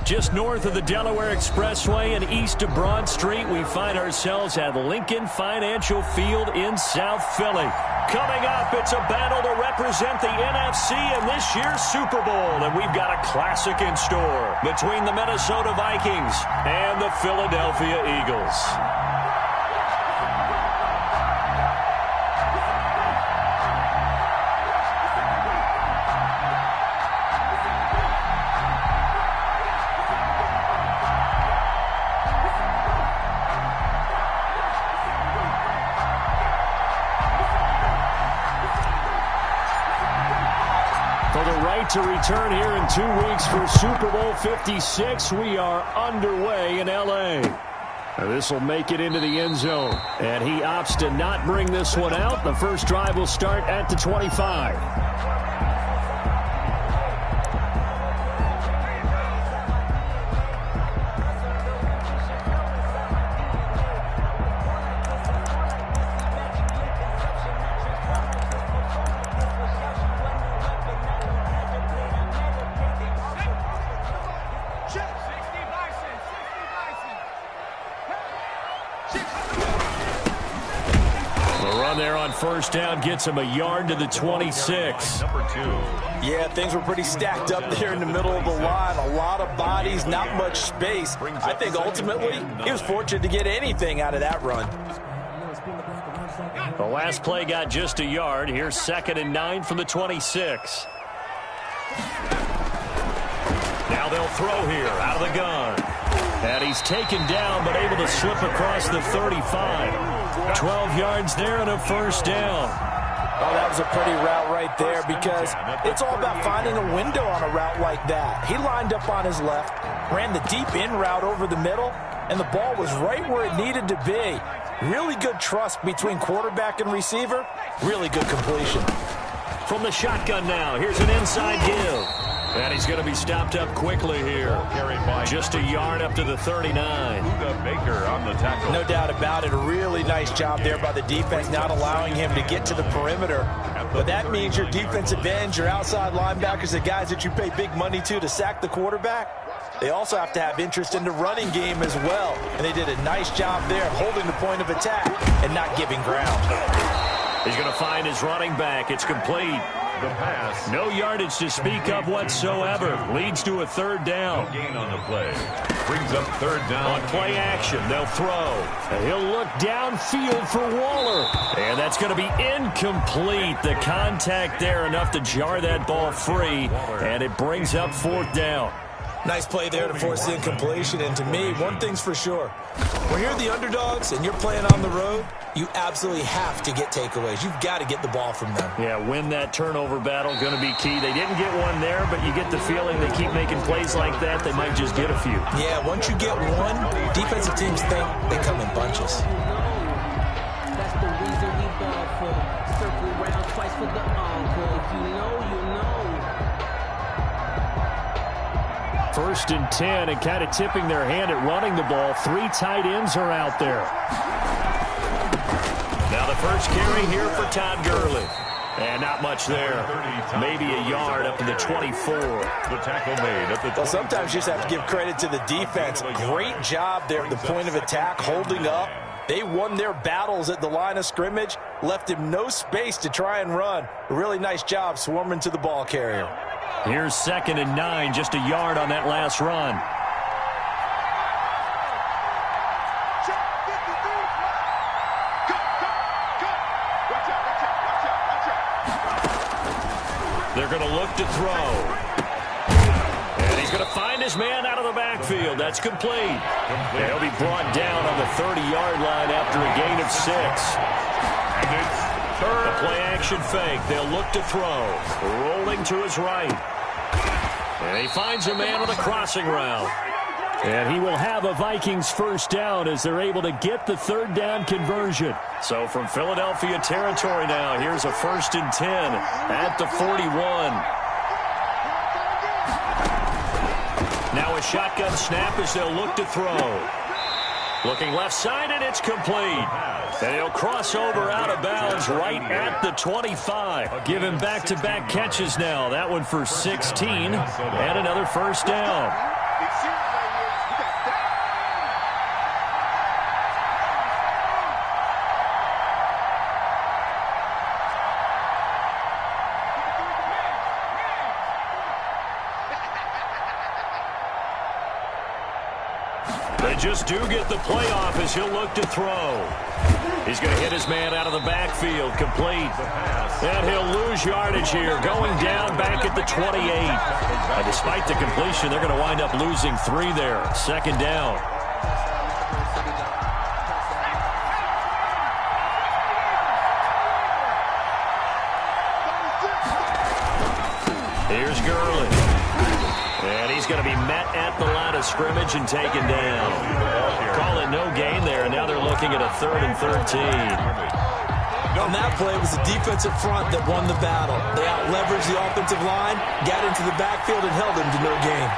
Just north of the Delaware Expressway and east of Broad Street, we find ourselves at Lincoln Financial Field in South Philly. Coming up, it's a battle to represent the NFC in this year's Super Bowl, and we've got a classic in store between the Minnesota Vikings and the Philadelphia Eagles. To return here in 2 weeks for Super Bowl 56. We are underway in L.A. This will make it into the end zone, and he opts to not bring this one out. The first drive will start at the 25. First down gets him a yard to the 26. Number 2. Yeah, things were pretty stacked up there in the middle of the line. A lot of bodies, not much space. I think ultimately he was fortunate to get anything out of that run. The last play got just a yard. Here's 2nd and 9 from the 26. Now they'll throw here out of the gun. And he's taken down but able to slip across the 35. 12 yards there and a first down. Oh, that was a pretty route right there because it's all about finding a window on a route like that. He lined up on his left, ran the deep in route over the middle, and the ball was right where it needed to be. Really good trust between quarterback and receiver. Really good completion. From the shotgun now, here's an inside give. And he's going to be stopped up quickly here. Just a yard up to the 39. Baker on the tackle. No doubt about it. A really nice job there by the defense, not allowing him to get to the perimeter. But that means your defensive ends, your outside linebackers, the guys that you pay big money to sack the quarterback, they also have to have interest in the running game as well. And they did a nice job there of holding the point of attack and not giving ground. He's going to find his running back. It's complete. The pass. No yardage to speak of whatsoever. Leads to a third down. No gain on the play. Brings up third down. On play action, they'll throw. And he'll look downfield for Waller. And that's going to be incomplete. The contact there enough to jar that ball free. And it brings up 4th down. Nice play there to force the incompletion. And to me, one thing's for sure. When you're the underdogs and you're playing on the road, you absolutely have to get takeaways. You've got to get the ball from them. Yeah, win that turnover battle, going to be key. They didn't get one there, but you get the feeling they keep making plays like that, they might just get a few. Yeah, once you get one, defensive teams think they come in bunches. That's the reason we ball for. Circle around twice for the encore. If you know, you know. 1st and 10, and kind of tipping their hand at running the ball. 3 tight ends are out there. Now the first carry here for Todd Gurley. And not much there. Maybe a yard up to the 24. The tackle made at the 20. Well, sometimes you just have to give credit to the defense. Great job there at the point of attack, holding up. They won their battles at the line of scrimmage, left him no space to try and run. A really nice job swarming to the ball carrier. Here's 2nd and 9, just a yard on that last run. They're going to look to throw. And he's going to find his man out of the backfield. That's complete. And he'll be brought down on the 30-yard line after a gain of 6. And it's third. The play action fake. They'll look to throw. Rolling to his right. And he finds a man on a crossing route. And he will have a Vikings first down as they're able to get the 3rd down conversion. So from Philadelphia territory now, here's a 1st and 10 at the 41. Now a shotgun snap as they'll look to throw. Looking left side, and it's complete. And he'll cross over out of bounds right at the 25. Give him back-to-back catches now. That one for 16 and another first down. They just do get the playoff as he'll look to throw. He's going to hit his man out of the backfield, complete. And he'll lose yardage here, going down back at the 28. Despite the completion, they're going to wind up losing 3 there. Second down. Here's Gurley. And he's going to be met at the line of scrimmage and taken down. Call it no gain there, and now they're looking at a 3rd and 13. On that play, it was the defensive front that won the battle. They out-leveraged the offensive line, got into the backfield, and held them to no gain.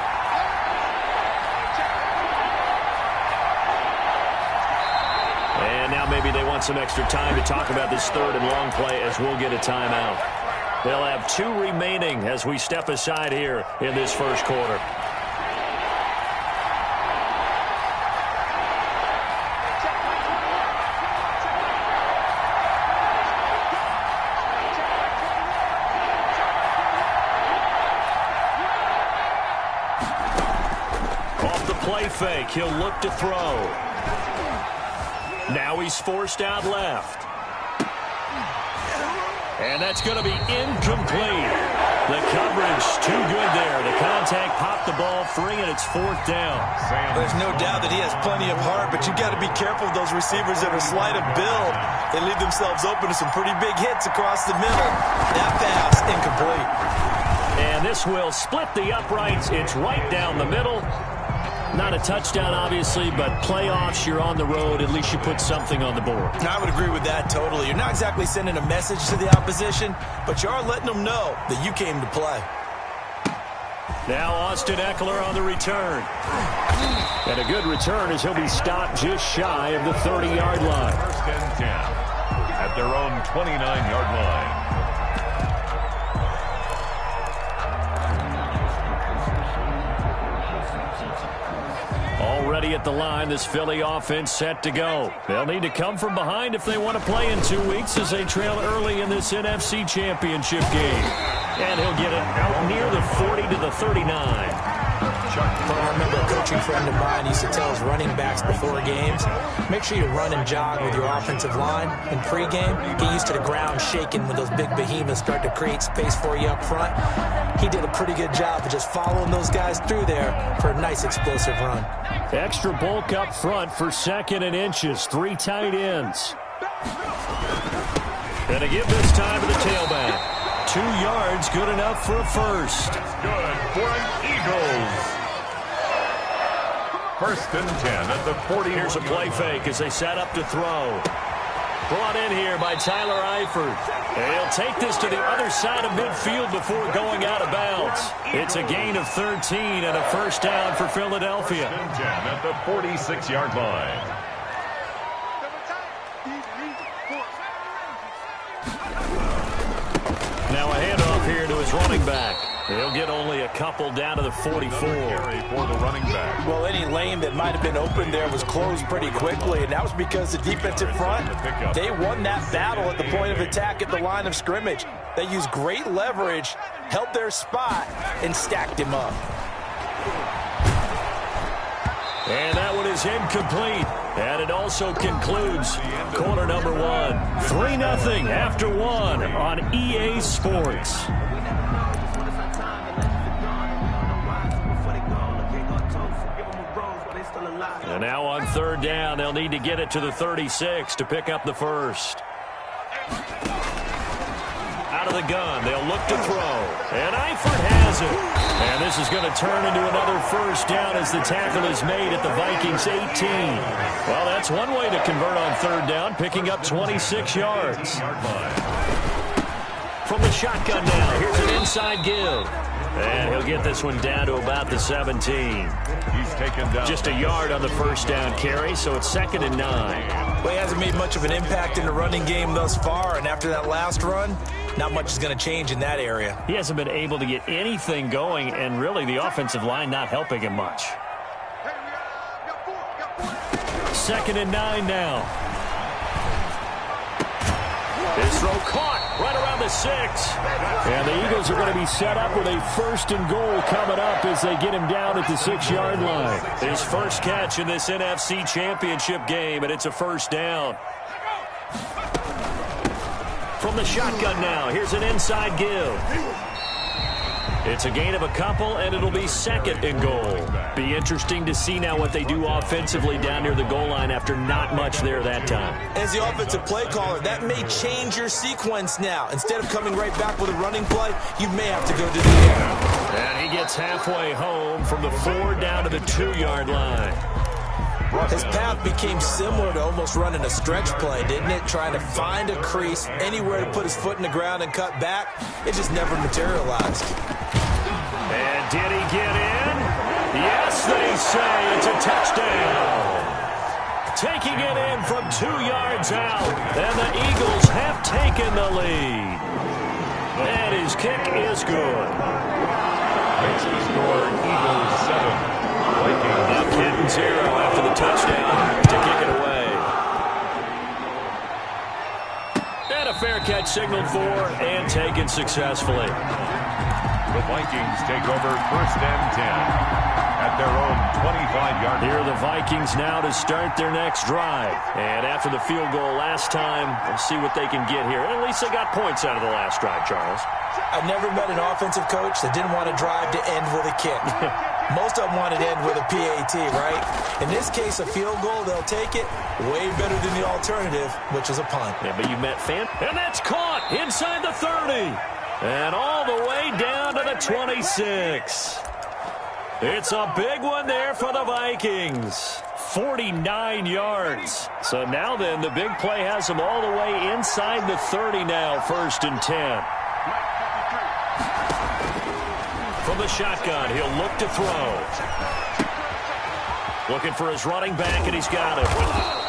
And now maybe they want some extra time to talk about this 3rd and long play as we'll get a timeout. They'll have 2 remaining as we step aside here in this first quarter. Off the play fake, he'll look to throw. Now he's forced out left. And that's going to be incomplete. The coverage too good there. The contact popped the ball free, and it's 4th down. There's no doubt that he has plenty of heart, but you got to be careful of those receivers that are slight of build. They leave themselves open to some pretty big hits across the middle. That pass, incomplete. And this will split the uprights. It's right down the middle. Not a touchdown, obviously, but playoffs, you're on the road. At least you put something on the board. I would agree with that totally. You're not exactly sending a message to the opposition, but you are letting them know that you came to play. Now Austin Ekeler on the return. And a good return as he'll be stopped just shy of the 30-yard line. 1st and 10 at their own 29-yard line. Already at the line, this Philly offense set to go. They'll need to come from behind if they want to play in 2 weeks as they trail early in this NFC Championship game. And he'll get it out near the 40 to the 39. I remember a coaching friend of mine used to tell his running backs before games, make sure you run and jog with your offensive line. In pregame, get used to the ground shaking when those big behemoths start to create space for you up front. He did a pretty good job of just following those guys through there for a nice explosive run. Extra bulk up front for 2nd and inches. 3 tight ends. And a give this time to the tailback. 2 yards, good enough for a first. Good for an Eagles. 1st and 10 at the 40. Here's a play fake as they set up to throw. Brought in here by Tyler Eifert. And he'll take this to the other side of midfield before going out of bounds. It's a gain of 13 and a first down for Philadelphia. 1st and 10 at the 46-yard line. Now a handoff here to his running back. He'll get only a couple down to the 44. For the running back. Well, any lane that might have been open there was closed pretty quickly, and that was because the defensive front, they won that battle at the point of attack at the line of scrimmage. They used great leverage, held their spot, and stacked him up. And that one is incomplete. And it also concludes quarter number 1. 3-0 after 1 on EA Sports. And now on 3rd down, they'll need to get it to the 36 to pick up the first. Out of the gun, they'll look to throw. And Eifert has it. And this is going to turn into another first down as the tackle is made at the Vikings 18. Well, that's one way to convert on 3rd down, picking up 26 yards. From the shotgun now, here's an inside give. And he'll get this one down to about the 17. He's taken down. Just a yard on the first down carry, so it's 2nd and 9. Well, he hasn't made much of an impact in the running game thus far, and after that last run, not much is going to change in that area. He hasn't been able to get anything going, and really the offensive line not helping him much. 2nd and 9 now. His throw caught right around the 6. And the Eagles are going to be set up with a 1st and goal coming up as they get him down at the 6-yard line. His first catch in this NFC Championship game, and it's a 1st down. From the shotgun now, here's an inside give. It's a gain of a couple, and it'll be 2nd and goal. Be interesting to see now what they do offensively down near the goal line after not much there that time. As the offensive play caller, that may change your sequence now. Instead of coming right back with a running play, you may have to go to the air. And he gets halfway home from the 4 down to the 2-yard line. His path became similar to almost running a stretch play, didn't it? Trying to find a crease, anywhere to put his foot in the ground and cut back. It just never materialized. And did he get in? Yes, they say it's a touchdown. Taking it in from 2 yards out, and the Eagles have taken the lead. And his kick is good. Makes the score Eagles 7. Now Kenton 0 after the touchdown to kick it away. And a fair catch signaled for and taken successfully. The Vikings take over 1st and 10 at their own 25-yard line. Here are the Vikings now to start their next drive. And after the field goal last time, we'll see what they can get here. And at least they got points out of the last drive, Charles. I never met an offensive coach that didn't want to drive to end with a kick. Most of them want to end with a PAT, right? In this case, a field goal, they'll take it. Way better than the alternative, which is a punt. Yeah, but you met fan. And that's caught inside the 30. And all the way down to the 26. It's a big one there for the Vikings. 49 yards. So now then, the big play has them all the way inside the 30 now, 1st and 10. From the shotgun, he'll look to throw. Looking for his running back, and he's got it.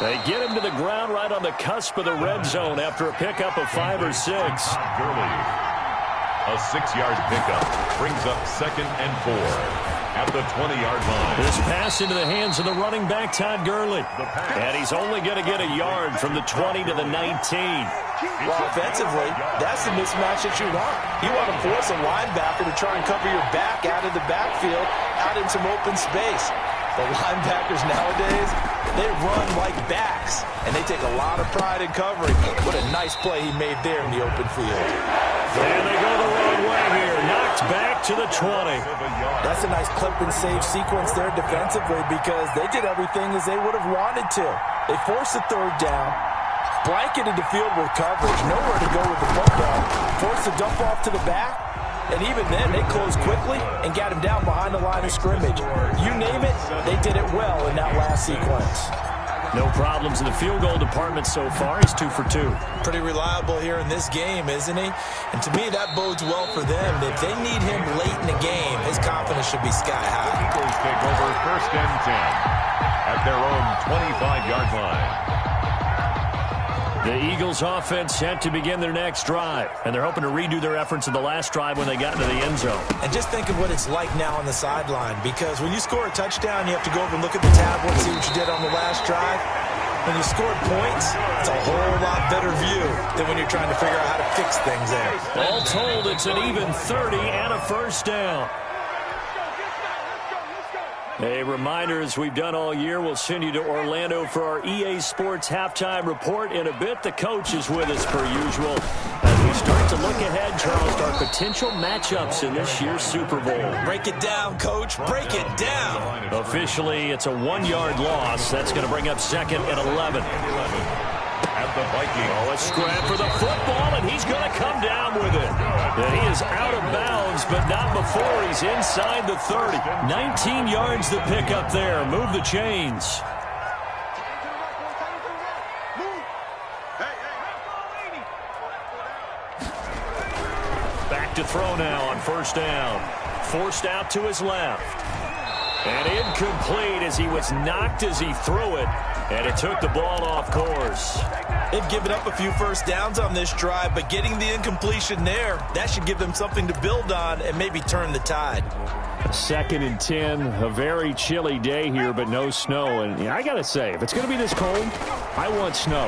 They get him to the ground right on the cusp of the red zone after a pickup of 5 or 6. Gurley. A 6-yard pickup brings up 2nd and 4 at the 20-yard line. This pass into the hands of the running back, Todd Gurley. And he's only going to get a yard from the 20 to the 19. Well, offensively, that's the mismatch that you want. You want to force a linebacker to try and cover your back out of the backfield, out in some open space. The linebackers nowadays, they run like backs, and they take a lot of pride in covering. What a nice play he made there in the open field. And they go the wrong way here. Knocked back to the 20. That's a nice clip and save sequence there defensively because they did everything as they would have wanted to. They forced the 3rd down, blanketed the field with coverage, nowhere to go with the football, forced the dump off to the back, and even then they closed quickly and got him down behind the line of scrimmage. You name it, they did it well in that last sequence. No problems in the field goal department so far. He's 2 for 2. Pretty reliable here in this game, isn't he? And to me, that bodes well for them. If they need him late in the game, his confidence should be sky high. Eagles take over 1st and 10 at their own 25-yard line. The Eagles offense set to begin their next drive, and they're hoping to redo their efforts in the last drive when they got into the end zone. And just think of what it's like now on the sideline, because when you score a touchdown, you have to go over and look at the tablet, see what you did on the last drive. When you scored points, it's a whole lot better view than when you're trying to figure out how to fix things there. All told, it's an even 30 and a 1st down. A reminder, as we've done all year, we'll send you to Orlando for our EA Sports halftime report in a bit. The coach is with us per usual as we start to look ahead, Charles, to our potential matchups in this year's Super Bowl. Break it down, Coach. Break it down. Officially, it's a 1-yard loss. That's going to bring up 2nd and 11. At the Vikings. Oh, a scrap for the football, and he's going to come down with it. And he is out of bounds, but not before he's inside the 30. 19 yards to pick up there. Move the chains. Back to throw now on 1st down. Forced out to his left. And incomplete as he was knocked as he threw it. And it took the ball off course. They've given up a few 1st downs on this drive, but getting the incompletion there, that should give them something to build on and maybe turn the tide. 2nd and 10, a very chilly day here, but no snow. And I got to say, if it's going to be this cold, I want snow.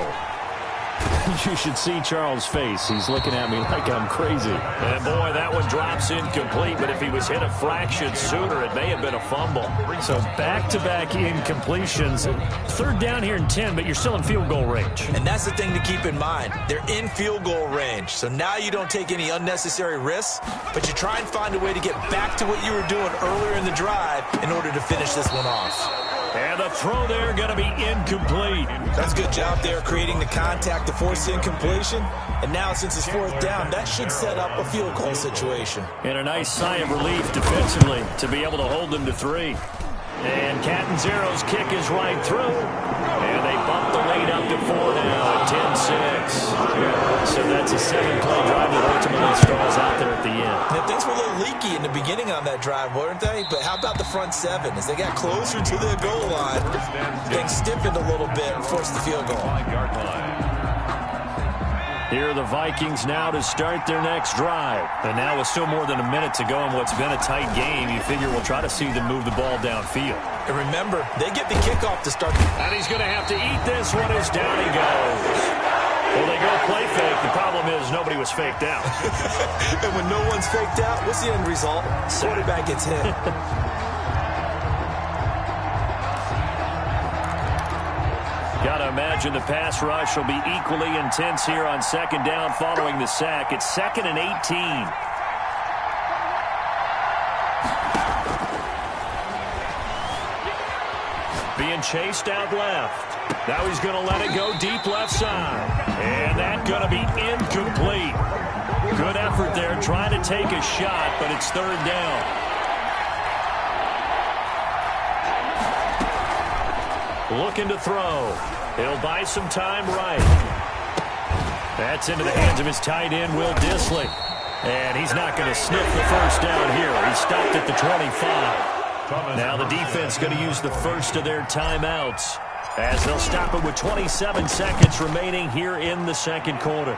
You should see Charles' face. He's looking at me like I'm crazy. And boy, that one drops incomplete, but if he was hit a fraction sooner, it may have been a fumble. So back-to-back incompletions. Third down here in 10, but you're still in field goal range. And that's the thing to keep in mind. They're in field goal range. So now you don't take any unnecessary risks, but you try and find a way to get back to what you were doing earlier in the drive in order to finish this one off. And the throw there going to be incomplete. That's a good job there creating the contact to force the incompletion. And now since it's fourth down, that should set up a field goal situation. And a nice sigh of relief defensively to be able to hold them to 3. And Catanzaro's kick is right through. And they bump the lead up to 4 now at 10-6. So that's a 7-play drive that ultimately stalls out there at the end. Now, things were a little leaky in the beginning on that drive, weren't they? But how about the front 7? As they got closer to the goal line, things stiffened a little bit and forced the field goal. Here are the Vikings now to start their next drive. And now with still more than a minute to go in what's been a tight game, you figure we'll try to see them move the ball downfield. And remember, they get the kickoff to start. And he's going to have to eat this one as down he goes. Well, they go play fake. The problem is nobody was faked out. And when no one's faked out, what's the end result? Quarterback gets hit. Got to imagine the pass rush will be equally intense here on second down following the sack. It's 2nd and 18. Being chased out left. Now he's going to let it go deep left side. And that's going to be incomplete. Good effort there trying to take a shot, but it's third down. Looking to throw. He'll buy some time right. That's into the hands of his tight end, Will Dissly. And he's not going to sniff the first down here. He stopped at the 25. Now the defense going to use the first of their timeouts as they'll stop it with 27 seconds remaining here in the second quarter.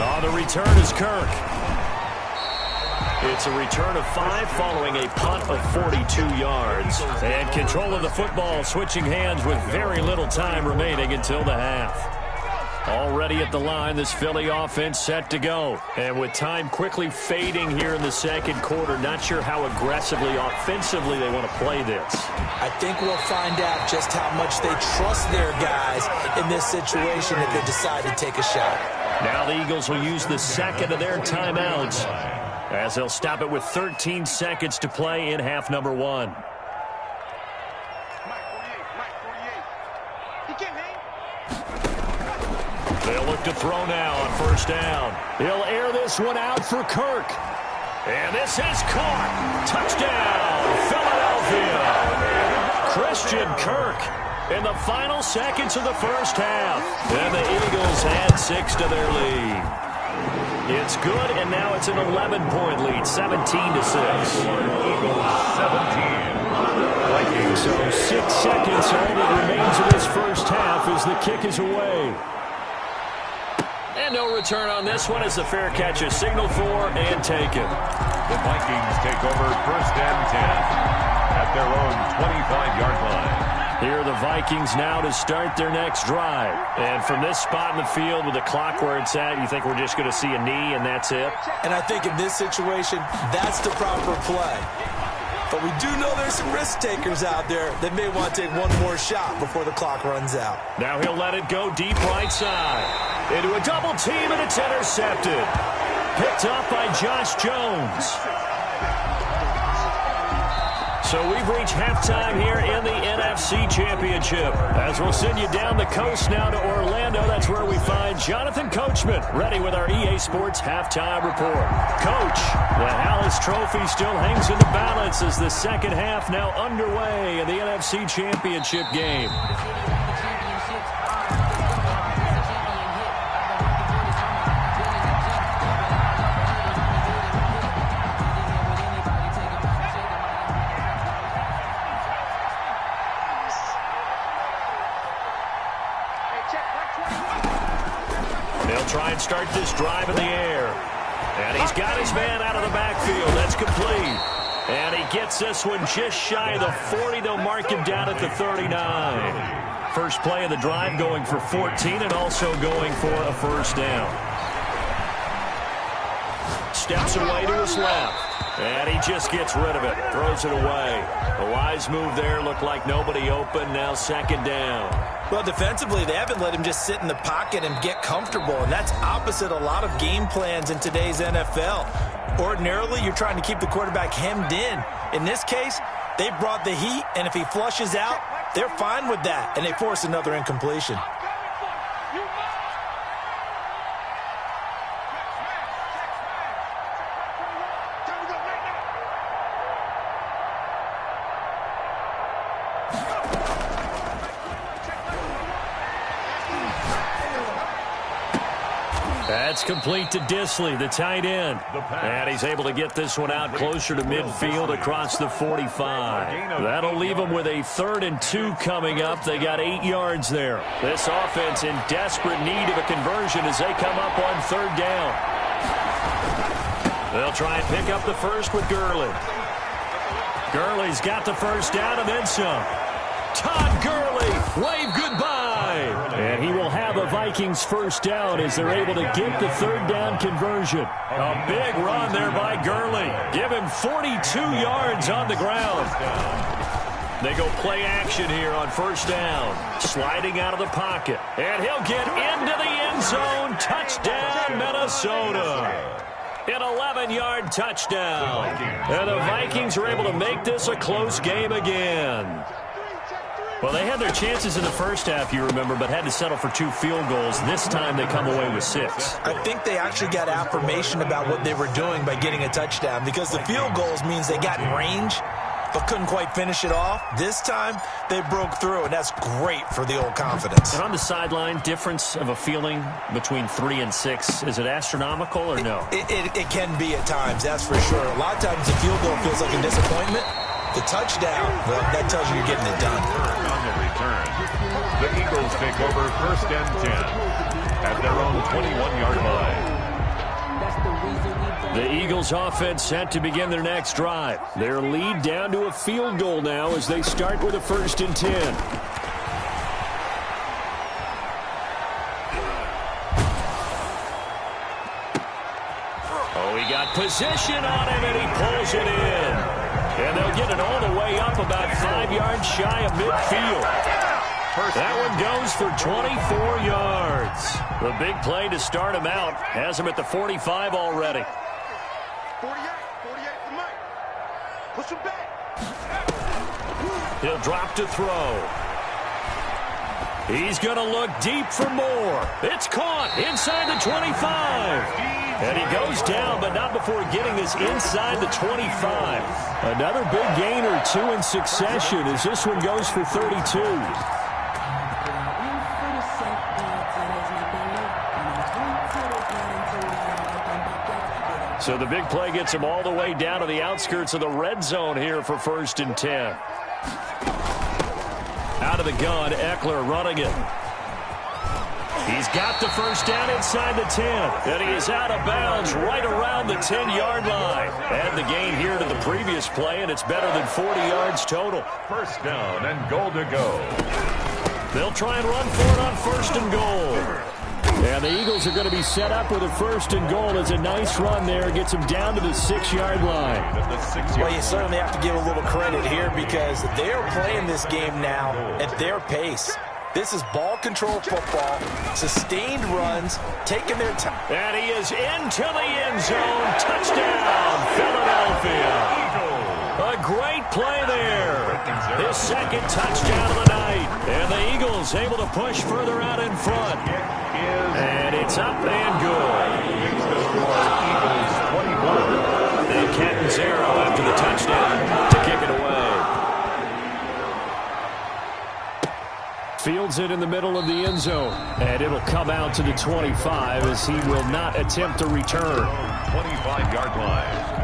On the return is Kirk. It's a return of 5 following a punt of 42 yards. And control of the football switching hands with very little time remaining until the half. Already at the line, this Philly offense set to go. And with time quickly fading here in the second quarter, not sure how aggressively, offensively they want to play this. I think we'll find out just how much they trust their guys in this situation if they decide to take a shot. Now the Eagles will use the second of their timeouts as they'll stop it with 13 seconds to play in half number 1. They'll look to throw now on first down. He'll air this one out for Kirk. And this is caught. Touchdown, Philadelphia. Christian Kirk in the final seconds of the first half. And the Eagles add 6 to their lead. It's good, and now it's an 11-point lead, 17-6. Eagles 17. Vikings. So 6 seconds, all that remains of this first half as the kick is away. And no return on this one as the fair catch is signaled for and taken. The Vikings take over first and 10 at their own 25-yard line. Here are the Vikings now to start their next drive. And from this spot in the field with the clock where it's at, you think we're just going to see a knee and that's it? And I think in this situation, that's the proper play. But we do know there's some risk takers out there that may want to take one more shot before the clock runs out. Now he'll let it go deep right side. Into a double team, and it's intercepted. Picked up by Josh Jones. So we've reached halftime here in the NFC Championship. As we'll send you down the coast now to Orlando, that's where we find Jonathan Coachman, ready with our EA Sports Halftime Report. Coach, the Hallis Trophy still hangs in the balance as the second half now underway in the NFC Championship game. They'll try and start this drive in the air. And he's got his man out of the backfield. That's complete. And he gets this one just shy of the 40. They'll mark him down at the 39. First play of the drive going for 14 and also going for a first down. Steps away to his left. And he just gets rid of it. Throws it away. A wise move there. Looked like nobody open. Now second down. Well, defensively, they haven't let him just sit in the pocket and get comfortable. And that's opposite a lot of game plans in today's NFL. Ordinarily, you're trying to keep the quarterback hemmed in. In this case, they brought the heat. And if he flushes out, they're fine with that. And they force another incompletion. That's complete to Dissly, the tight end. And he's able to get this one out closer to midfield across the 45. That'll leave them with a 3rd and 2 coming up. They got 8 yards there. This offense in desperate need of a conversion as they come up on 3rd down. They'll try and pick up the first with Gurley. Gurley's got the first down and then some. Todd Gurley, wave goodbye. And he will have a Vikings first down as they're able to get the 3rd down conversion. A big run there by Gurley. Give him 42 yards on the ground. They go play action here on first down. Sliding out of the pocket. And he'll get into the end zone. Touchdown, Minnesota. An 11-yard touchdown. And the Vikings are able to make this a close game again. Well, they had their chances in the first half, you remember, but had to settle for 2 field goals. This time they come away with 6. I think they actually got affirmation about what they were doing by getting a touchdown because the field goals means they got in range but couldn't quite finish it off. This time they broke through, and that's great for the old confidence. And on the sideline, difference of a feeling between 3 and 6, is it astronomical or no? It can be at times, that's for sure. A lot of times the field goal feels like a disappointment. The touchdown, well, that tells you you're getting it done. On the return, the Eagles take over 1st and 10 at their own 21-yard line. The Eagles offense set to begin their next drive. Their lead down to a field goal now as they start with a 1st and 10. Oh, he got position on him and he pulls it in. And they'll get it all the way up about 5 yards shy of midfield. That one goes for 24 yards. The big play to start him out has him at the 45 already. 48 for Mike. Push him back. He'll drop to throw. He's going to look deep for more. It's caught inside the 25. And he goes down, but not before getting this inside the 25. Another big gain or 2 in succession as this one goes for 32. So the big play gets him all the way down to the outskirts of the red zone here for 1st and 10. Out of the gun, Eckler running it. He's got the first down inside the 10. And he is out of bounds right around the 10-yard line. Add the gain here to the previous play, and it's better than 40 yards total. 1st down and goal to go. They'll try and run for it on 1st and goal. And the Eagles are going to be set up with a 1st and goal. It's a nice run there. Gets them down to the 6-yard line. Well, you certainly have to give a little credit here because they are playing this game now at their pace. This is ball control football, sustained runs, taking their time. And he is into the end zone. Touchdown, Philadelphia. A great play there. His 2nd touchdown of the night. And the Eagles able to push further out in front. And it's up and good. And Catanzaro after the touchdown to kick it away. Fields it in the middle of the end zone. And it'll come out to the 25 as he will not attempt to return. 25-yard line.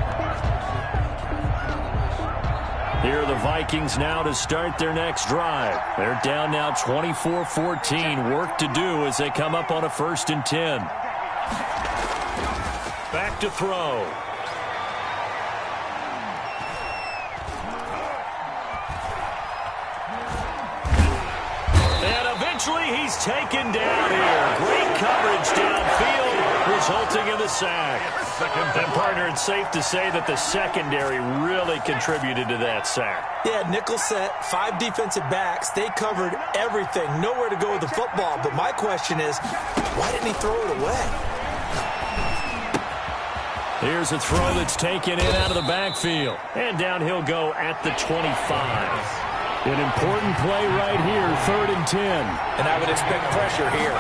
Here are the Vikings now to start their next drive. They're down now 24-14. Work to do as they come up on a 1st and 10. Back to throw. And Eventually, he's taken down here. Great coverage downfield, resulting in the sack. And, partner, it's safe to say that the secondary really contributed to that sack. Yeah, nickel set, 5 defensive backs. They covered everything. Nowhere to go with the football. But my question is, why didn't he throw it away? Here's a throw that's taken in out of the backfield. And down he'll go at the 25. An important play right here, 3rd and 10. And I would expect pressure here.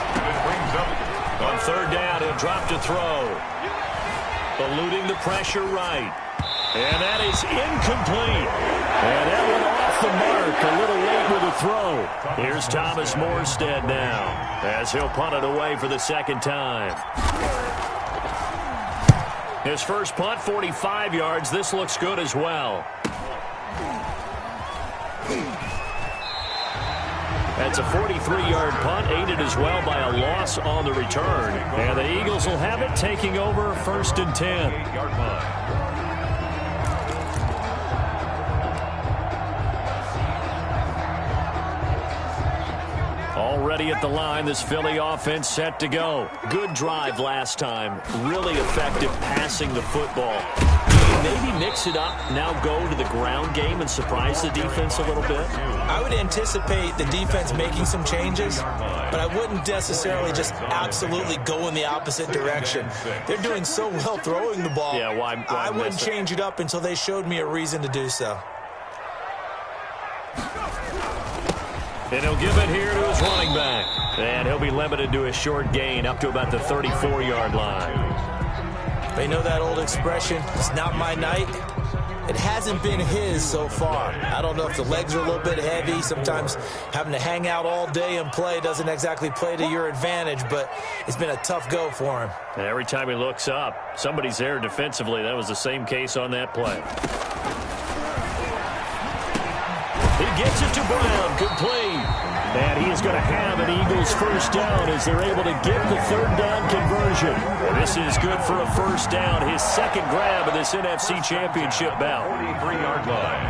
On 3rd down, he'll drop to throw. Eluding the pressure right. And that is incomplete. And that went off the mark a little late with the throw. Here's Thomas Morstead now, as he'll punt it away for the 2nd time. His first punt, 45 yards. This looks good as well. That's a 43-yard punt, aided as well by a loss on the return. And the Eagles will have it, taking over 1st and 10. Already at the line, this Philly offense set to go. Good drive last time. Really effective passing the football. Maybe mix it up, now go to the ground game and surprise the defense a little bit? I would anticipate the defense making some changes, but I wouldn't necessarily just absolutely go in the opposite direction. They're doing so well throwing the ball. Yeah, why I wouldn't change it up until they showed me a reason to do so. And he'll give it here to his running back. And he'll be limited to a short gain up to about the 34-yard line. They know that old expression, it's not my night. It hasn't been his so far. I don't know if the legs are a little bit heavy. Sometimes having to hang out all day and play doesn't exactly play to your advantage, but it's been a tough go for him. And every time he looks up, somebody's there defensively. That was the same case on that play. He gets it to Brown, complete. And he is going to have an Eagles first down as they're able to get the 3rd down conversion. This is good for a 1st down, his 2nd grab of this NFC Championship bout. 43-yard line.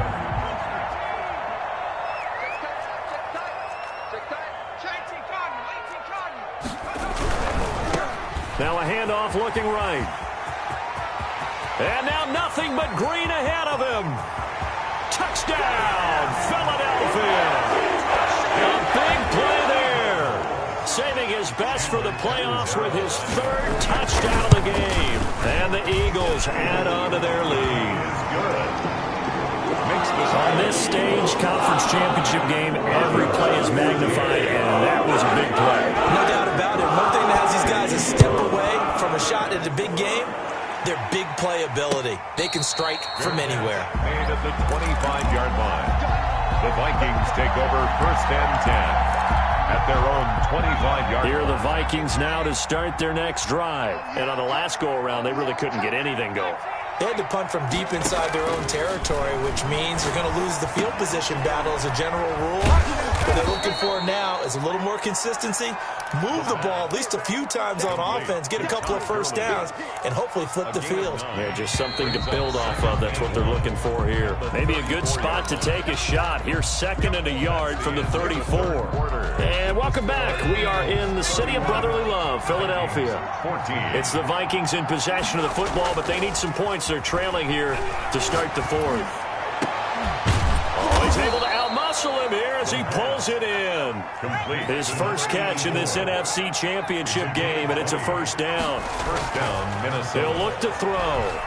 Now a handoff looking right. And now nothing but green ahead of him. Touchdown, Philadelphia. A big play there. Saving his best for the playoffs with his 3rd touchdown of the game. And the Eagles add on to their lead. On this stage, conference championship game, every play is magnified, and that was a big play. No doubt about it. One thing that has these guys a step away from a shot at a big game, their big play ability. They can strike from anywhere. Made at the 25-yard line. The Vikings take over 1st and 10 at their own 25-yard line. Here are the Vikings now to start their next drive. And on the last go-around, they really couldn't get anything going. They had to punt from deep inside their own territory, which means you're going to lose the field position battle as a general rule. What they're looking for now is a little more consistency, move the ball at least a few times on offense, get a couple of 1st downs, and hopefully flip the field. Yeah, just something to build off of. That's what they're looking for here. Maybe a good spot to take a shot. Here's 2nd and a yard from the 34. And welcome back. We are in the city of brotherly love, Philadelphia. It's the Vikings in possession of the football, but they need some points. They're trailing here to start the 4th. Oh, he's able to outmuscle him here as he pulls it in. Complete. His first catch in this NFC Championship game, and it's a 1st down. 1st down, Minnesota. He'll look to throw.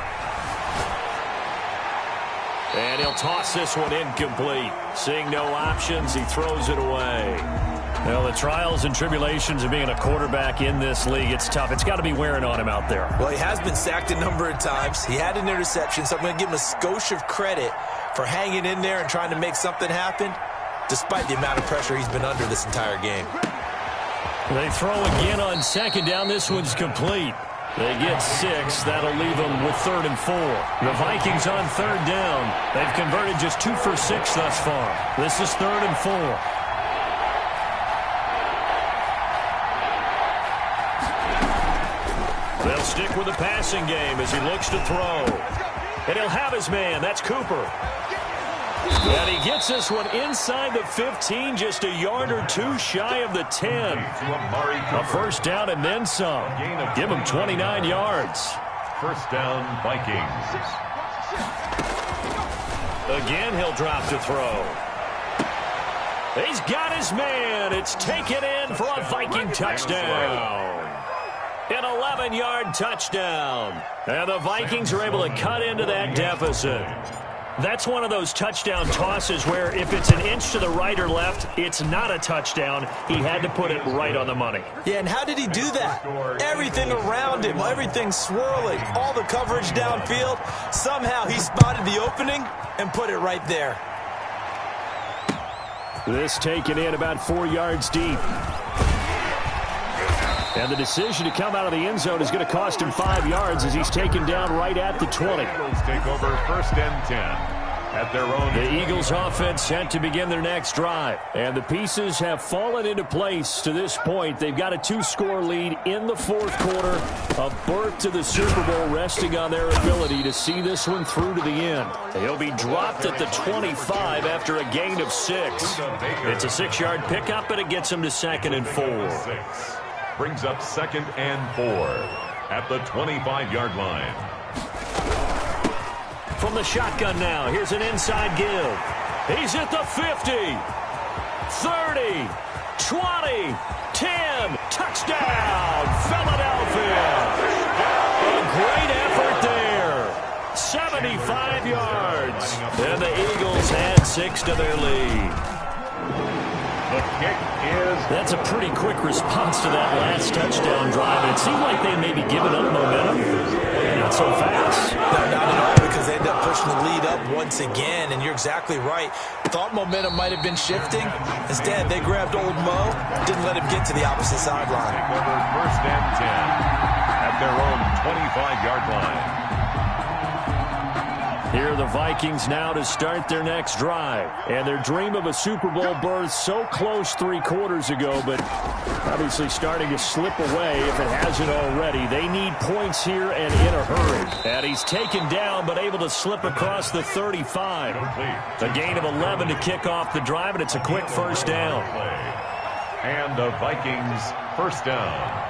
And he'll toss this one incomplete. Seeing no options, he throws it away. Well, the trials and tribulations of being a quarterback in this league, it's tough. It's got to be wearing on him out there. Well, he has been sacked a number of times. He had an interception, so I'm going to give him a skosh of credit for hanging in there and trying to make something happen, despite the amount of pressure he's been under this entire game. They throw again on 2nd down. This one's complete. They get 6. That'll leave them with 3rd and 4. The Vikings on 3rd down. They've converted just 2 for 6 thus far. This is 3rd and 4. They'll stick with the passing game as he looks to throw. And he'll have his man. That's Cooper. And he gets this one inside the 15, just a yard or two shy of the 10. A first down and then some. Give him 29 yards. First down, Vikings. Again, he'll drop to throw. He's got his man. It's taken in for a Viking touchdown. An 11-yard touchdown. And the Vikings are able to cut into that deficit. That's one of those touchdown tosses where if it's an inch to the right or left, it's not a touchdown. He had to put it right on the money. Yeah, and how did he do that? Everything around him, everything swirling, all the coverage downfield. Somehow he spotted the opening and put it right there. This taken in about 4 yards deep. And the decision to come out of the end zone is going to cost him 5 yards as he's taken down right at the 20. Eagles take over first and 10 at their own. The Eagles offense set to begin their next drive. And the pieces have fallen into place to this point. They've got a 2-score lead in the fourth quarter. A berth to the Super Bowl resting on their ability to see this one through to the end. He'll be dropped at the 25 after a gain of 6. It's a 6-yard pickup, and it gets him to 2nd and 4. Brings up 2nd and 4 at the 25-yard line. From the shotgun now, here's an inside give. He's at the 50, 30, 20, 10. Touchdown, Philadelphia. A great effort there. 75 yards. And the Eagles add 6 to their lead. The kick is... That's a pretty quick response to that last touchdown drive. It seemed like they may be giving up momentum. Not so fast. No, not at all, because they end up pushing the lead up once again, and you're exactly right. Thought momentum might have been shifting. Instead, they grabbed old Mo, didn't let him get to the opposite sideline. Over first and 10 at their own 25-yard line. Here are the Vikings now to start their next drive. And their dream of a Super Bowl berth so close 3 quarters ago, but obviously starting to slip away if it hasn't already. They need points here and in a hurry. And he's taken down but able to slip across the 35. A gain of 11 to kick off the drive, and it's a quick first down. And the Vikings first down.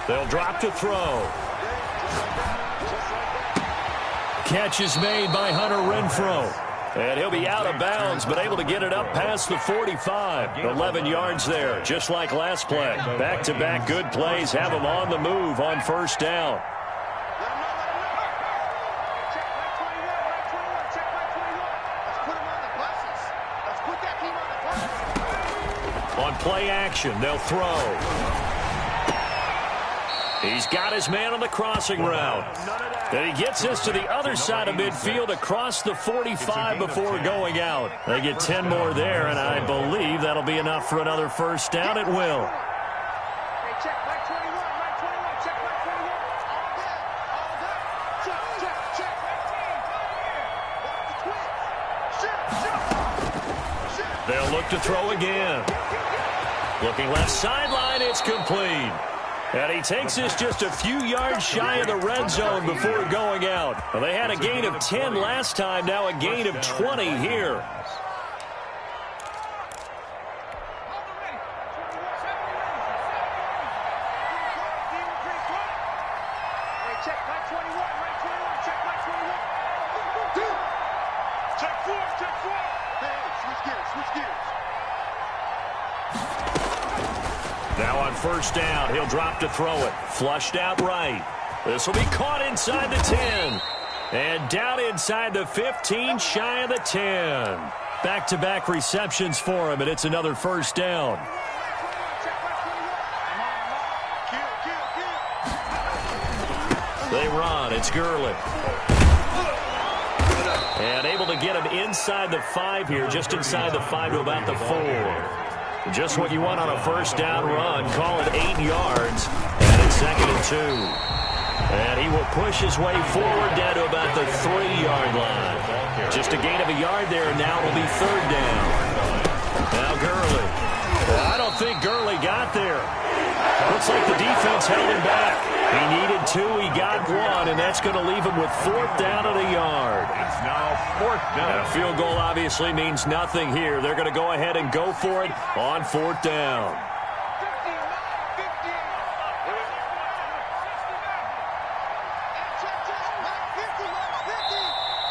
They'll drop to throw. Catch is made by Hunter Renfrow. And he'll be out of bounds, but able to get it up past the 45. 11 yards there, just like last play. Back-to-back good plays have him on the move on first down. On play action, they'll throw. He's got his man on the crossing route. And he gets this to the other side of midfield across the 45 before going out. They get 10 more there, and I believe that'll be enough for another first down. It will. They'll look to throw again. Looking left sideline, it's complete. And he takes this just a few yards shy of the red zone before going out. Well, they had a gain of 10 last time, now a gain of 20 here. Now on first down, he'll drop to throw it. Flushed out right. This will be caught inside the 10. And down inside the 15, shy of the 10. Back-to-back receptions for him, and it's another first down. They run. It's Gurley. And able to get him inside the 5 here, just inside the 5 to about the 4. Just what you want on a first down run. Call it 8 yards. And it's 2nd and 2. And he will push his way forward down to about the 3-yard line. Just a gain of a yard there, and now it'll be 3rd down. Now Gurley. I don't think Gurley got there. Looks like the defense held him back. He needed 2, he got 1, and that's going to leave him with 4th down at a yard. It's now 4th down. And a field goal obviously means nothing here. They're going to go ahead and go for it on 4th down.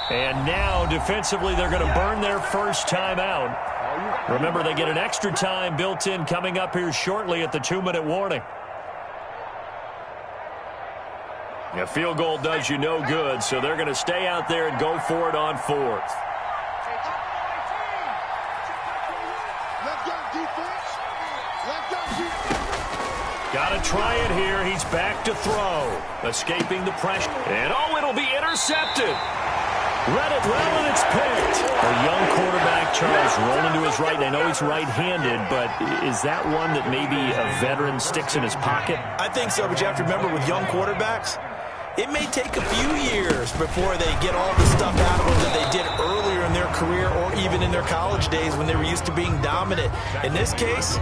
And now, defensively, they're going to burn their first timeout. Remember, they get an extra time built in coming up here shortly at the 2-minute warning. A field goal does you no good, so they're going to stay out there and go for it on 4th. Got to try it here. He's back to throw. Escaping the pressure. And, oh, it'll be intercepted. Read it well, and it's picked. A young quarterback, Charles, rolling to his right. I know he's right-handed, but is that one that maybe a veteran sticks in his pocket? I think so, but you have to remember with young quarterbacks, it may take a few years before they get all the stuff out of them that they did earlier in their career or even in their college days when they were used to being dominant. In this case,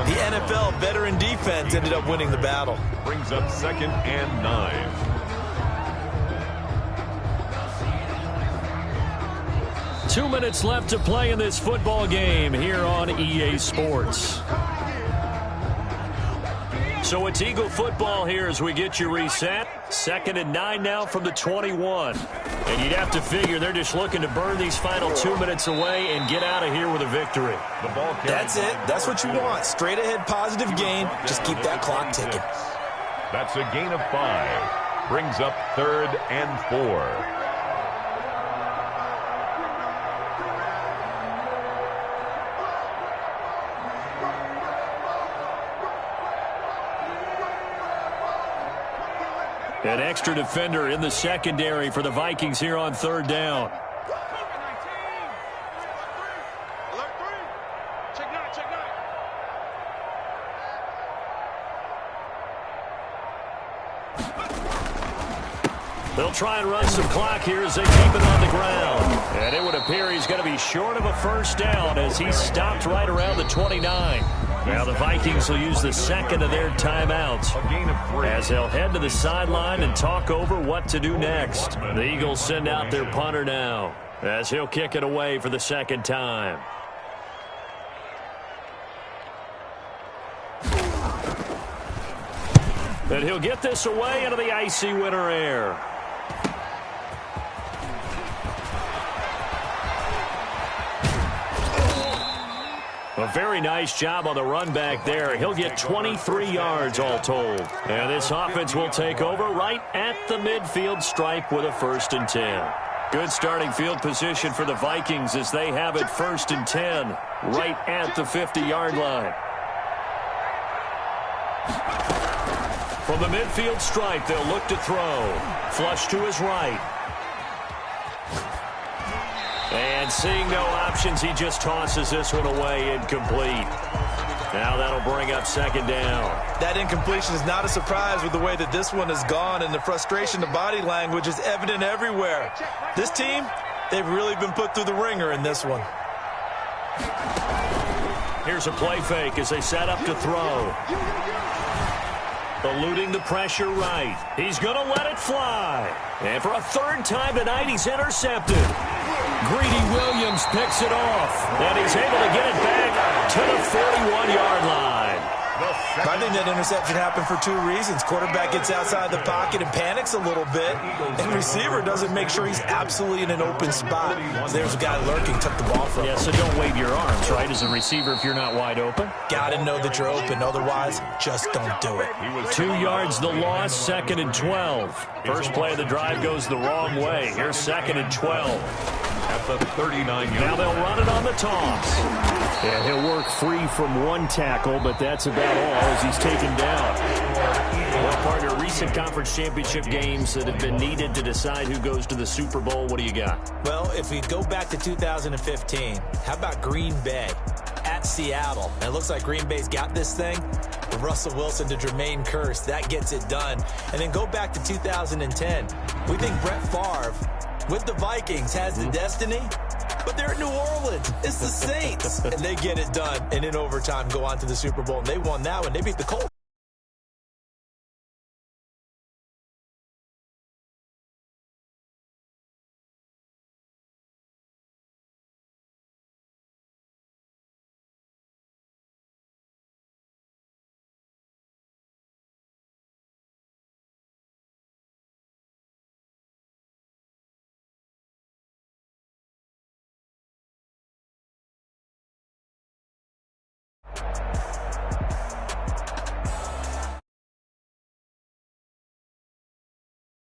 the NFL veteran defense ended up winning the battle. Brings up 2nd and 9. 2 minutes left to play in this football game here on EA Sports. So it's Eagle football here as we get you reset. 2nd and 9 now from the 21. And you'd have to figure they're just looking to burn these final 2 minutes away and get out of here with a victory. The ball That's it. That's what you want. Straight ahead positive gain. Just keep that clock ticking. That's a gain of 5. Brings up 3rd and 4. An extra defender in the secondary for the Vikings here on 3rd down. Alert 3. Check 9, check 9. They'll try and run some clock here as they keep it on the ground. And it would appear he's going to be short of a first down as he stopped right around the 29. Now the Vikings will use the 2nd of their timeouts A gain of 3. as they'll head to the sideline and talk over what to do next. The Eagles send out their punter now as he'll kick it away for the 2nd time. And he'll get this away into the icy winter air. A very nice job on the run back there. He'll get 23 yards all told. And this offense will take over right at the midfield stripe with a 1st and 10. Good starting field position for the Vikings as they have it 1st and 10 right at the 50-yard line. From the midfield stripe, they'll look to throw. Flush to his right. And seeing no options, he just tosses this one away incomplete. Now that'll bring up 2nd down. That incompletion is not a surprise with the way that this one has gone, and the frustration, the body language is evident everywhere. This team, they've really been put through the ringer in this one. Here's a play fake as they set up to throw. Eluding the pressure right. He's going to let it fly. And for a 3rd time tonight, he's intercepted. Greedy Williams picks it off. And he's able to get it back to the 41-yard line. I think that interception happened for 2 reasons. Quarterback gets outside the pocket and panics a little bit. And receiver doesn't make sure he's absolutely in an open spot. There's a guy lurking, took the ball from him. Yeah, so don't wave your arms, right, as a receiver if you're not wide open. Got to know that you're open. Otherwise, just don't do it. 2 yards the loss, 2nd and 12. First play of the drive goes the wrong way. Here's 2nd and 12. At the 39-yard line. Now they'll run it on the toss. And he'll work free from 1 tackle, but that's about all as he's taken down. Well, partner, recent conference championship games that have been needed to decide who goes to the Super Bowl. What do you got? Well, if we go back to 2015, how about Green Bay at Seattle? And it looks like Green Bay's got this thing. From Russell Wilson to Jermaine Kearse, that gets it done. And then go back to 2010. We think Brett Favre with the Vikings has the destiny, but they're in New Orleans. It's the Saints. And they get it done. And in overtime, go on to the Super Bowl. And they won that one. They beat the Colts.